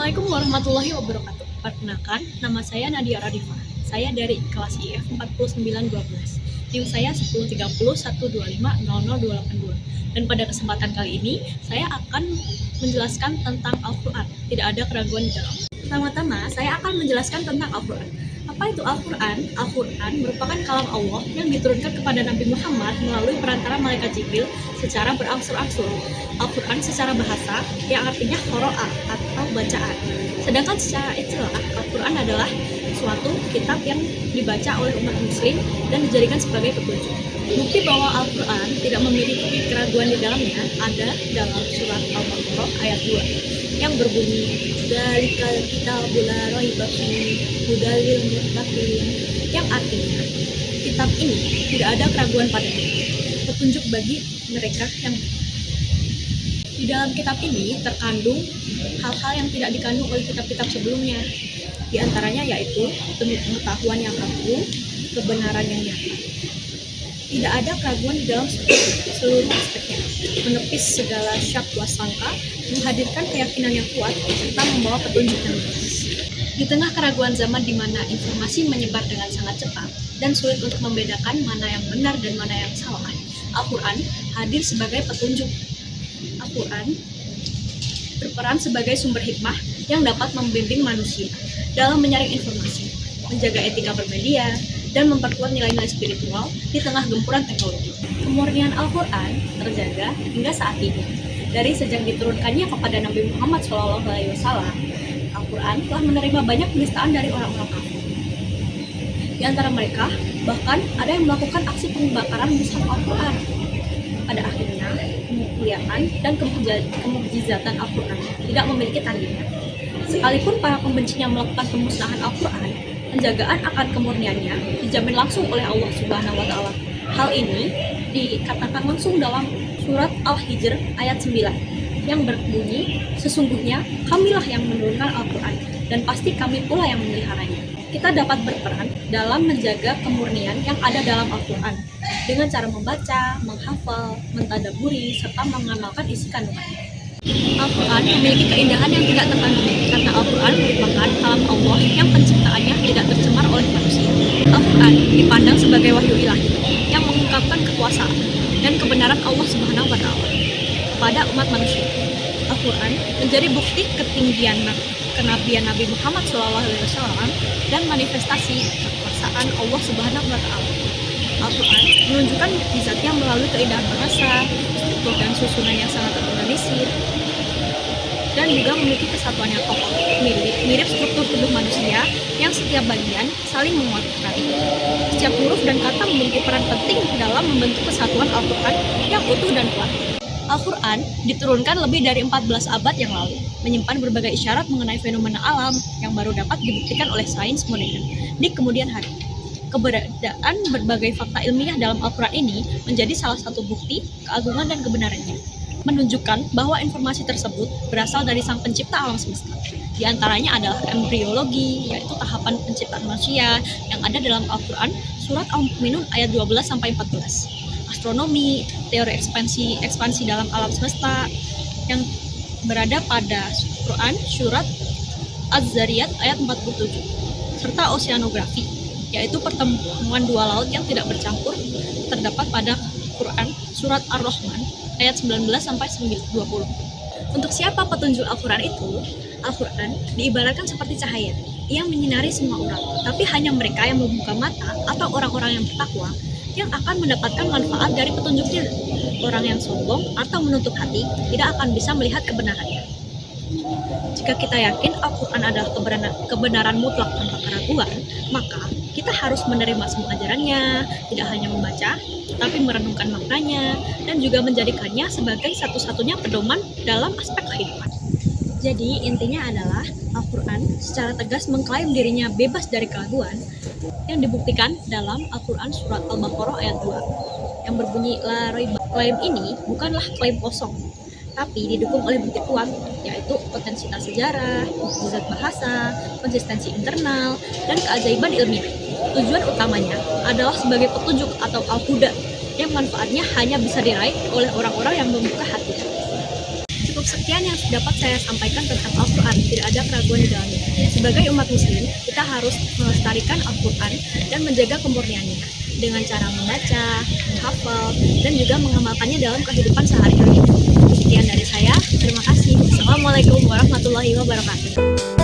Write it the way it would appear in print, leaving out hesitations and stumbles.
Assalamualaikum warahmatullahi wabarakatuh. Perkenalkan, nama saya Nadia Radifa. Saya dari kelas IF 4912. NIM saya 103012500282. Dan pada kesempatan kali ini, saya akan menjelaskan tentang Al-Quran. Tidak ada keraguan di dalam. Pertama-tama, saya akan menjelaskan tentang Al-Quran. Apa itu Al-Quran? Al-Quran merupakan kalam Allah yang diturunkan kepada Nabi Muhammad melalui perantara malaikat Jibril secara berangsur-angsur. Al-Quran secara bahasa yang artinya qiraah atau bacaan. Sedangkan secara istilah, Al-Quran adalah suatu kitab yang dibaca oleh umat muslim dan dijadikan sebagai petunjuk. Bukti bahwa Al-Quran tidak memiliki keraguan di dalamnya ada dalam surat Al-Baqarah ayat 2 yang berbunyi Dzalikal kitabul la raiba fihi hudal lil muttaqin, yang artinya kitab ini tidak ada keraguan padanya, petunjuk bagi mereka yang di dalam kitab ini terkandung hal-hal yang tidak dikandung oleh kitab-kitab sebelumnya. Di antaranya yaitu pengetahuan yang agung, kebenaran yang nyata. Tidak ada keraguan di dalam seluruh aspeknya, menepis segala syak wasangka, menghadirkan keyakinan yang kuat, serta membawa petunjuk yang jelas. Di tengah keraguan zaman di mana informasi menyebar dengan sangat cepat dan sulit untuk membedakan mana yang benar dan mana yang salah, Al-Quran hadir sebagai petunjuk. Al-Quran berperan sebagai sumber hikmah yang dapat membimbing manusia dalam menyaring informasi, menjaga etika bermedia, dan memperkuat nilai-nilai spiritual di tengah gempuran teknologi. Kemurnian Al-Quran terjaga hingga saat ini. Dari sejak diturunkannya kepada Nabi Muhammad SAW, Al-Quran telah menerima banyak penistaan dari orang-orang kafir. Di antara mereka, bahkan ada yang melakukan aksi pembakaran mushaf Al-Quran. Pada akhirnya, kemuliaan dan kemukjizatan Al-Quran tidak memiliki tandingan. Sekalipun para pembencinya melakukan pemusnahan Al-Quran, penjagaan akan kemurniannya dijamin langsung oleh Allah Subhanahu wa Ta'ala. Hal ini dikatakan langsung dalam surat Al-Hijr ayat 9 yang berbunyi, sesungguhnya kamilah yang menurunkan Al-Quran dan pasti kami pula yang memeliharanya. Kita dapat berperan dalam menjaga kemurnian yang ada dalam Al-Quran dengan cara membaca, menghafal, mentadaburi, serta mengamalkan isi kandungannya. Al-Quran memiliki keindahan yang tidak terkandung karena Al-Quran merupakan kalam Allah yang penciptaannya tidak tercemar oleh manusia. Al-Quran dipandang sebagai wahyu ilahi yang mengungkapkan kekuasaan dan kebenaran Allah Subhanahu wa Ta'ala kepada umat manusia. Al-Quran menjadi bukti ketinggian kenabian Nabi Muhammad SAW dan manifestasi kekuasaan Allah Subhanahu wa Ta'ala. Al-Quran menunjukkan mukjizatnya melalui keindahan bahasa, struktur dan susunan yang sangat terorganisir, dan juga memiliki kesatuan yang kokoh, mirip struktur tubuh manusia yang setiap bagian saling menguatkan. Setiap huruf dan kata memiliki peran penting dalam membentuk kesatuan Al-Quran yang utuh dan kuat. Al-Quran diturunkan lebih dari 14 abad yang lalu, menyimpan berbagai isyarat mengenai fenomena alam yang baru dapat dibuktikan oleh sains modern di kemudian hari. Keberadaan berbagai fakta ilmiah dalam Al-Quran ini menjadi salah satu bukti keagungan dan kebenarannya, menunjukkan bahwa informasi tersebut berasal dari Sang Pencipta alam semesta. Di antaranya adalah embriologi, yaitu tahapan penciptaan manusia yang ada dalam Al-Quran, surat Al-Mu'minun ayat 12-14. Astronomi, teori ekspansi dalam alam semesta yang berada pada Quran, surat Az-Zariyat ayat 47, serta oseanografi, yaitu pertemuan dua laut yang tidak bercampur, terdapat pada Quran surat Ar-Rahman ayat 19-20. Untuk siapa petunjuk Al-Quran itu? Al-Quran diibaratkan seperti cahaya yang menyinari semua orang, tapi hanya mereka yang membuka mata atau orang-orang yang bertakwa yang akan mendapatkan manfaat dari petunjuknya. Orang yang sombong atau menutup hati tidak akan bisa melihat kebenarannya. Jika kita yakin Al-Quran adalah kebenaran mutlak tanpa keraguan, maka kita harus menerima semua ajarannya, tidak hanya membaca, tapi merenungkan maknanya, dan juga menjadikannya sebagai satu-satunya pedoman dalam aspek kehidupan. Jadi intinya adalah Al-Quran secara tegas mengklaim dirinya bebas dari keraguan yang dibuktikan dalam Al-Quran surat Al-Baqarah ayat 2 yang berbunyi la raiba. Klaim ini bukanlah klaim kosong, tapi didukung oleh bukti kuat, yaitu potensitas sejarah, mukjizat bahasa, konsistensi internal, dan keajaiban ilmiah. Tujuan utamanya adalah sebagai petunjuk atau al-huda yang manfaatnya hanya bisa diraih oleh orang-orang yang membuka hati. Cukup sekian yang dapat saya sampaikan tentang Al-Quran. Tidak ada keraguan di dalamnya. Sebagai umat muslim, kita harus melestarikan Al-Quran dan menjaga kemurniannya dengan cara membaca, menghafal, dan juga mengamalkannya dalam kehidupan sehari-hari. Sekian dari saya. Terima kasih. Wassalamualaikum warahmatullahi wabarakatuh.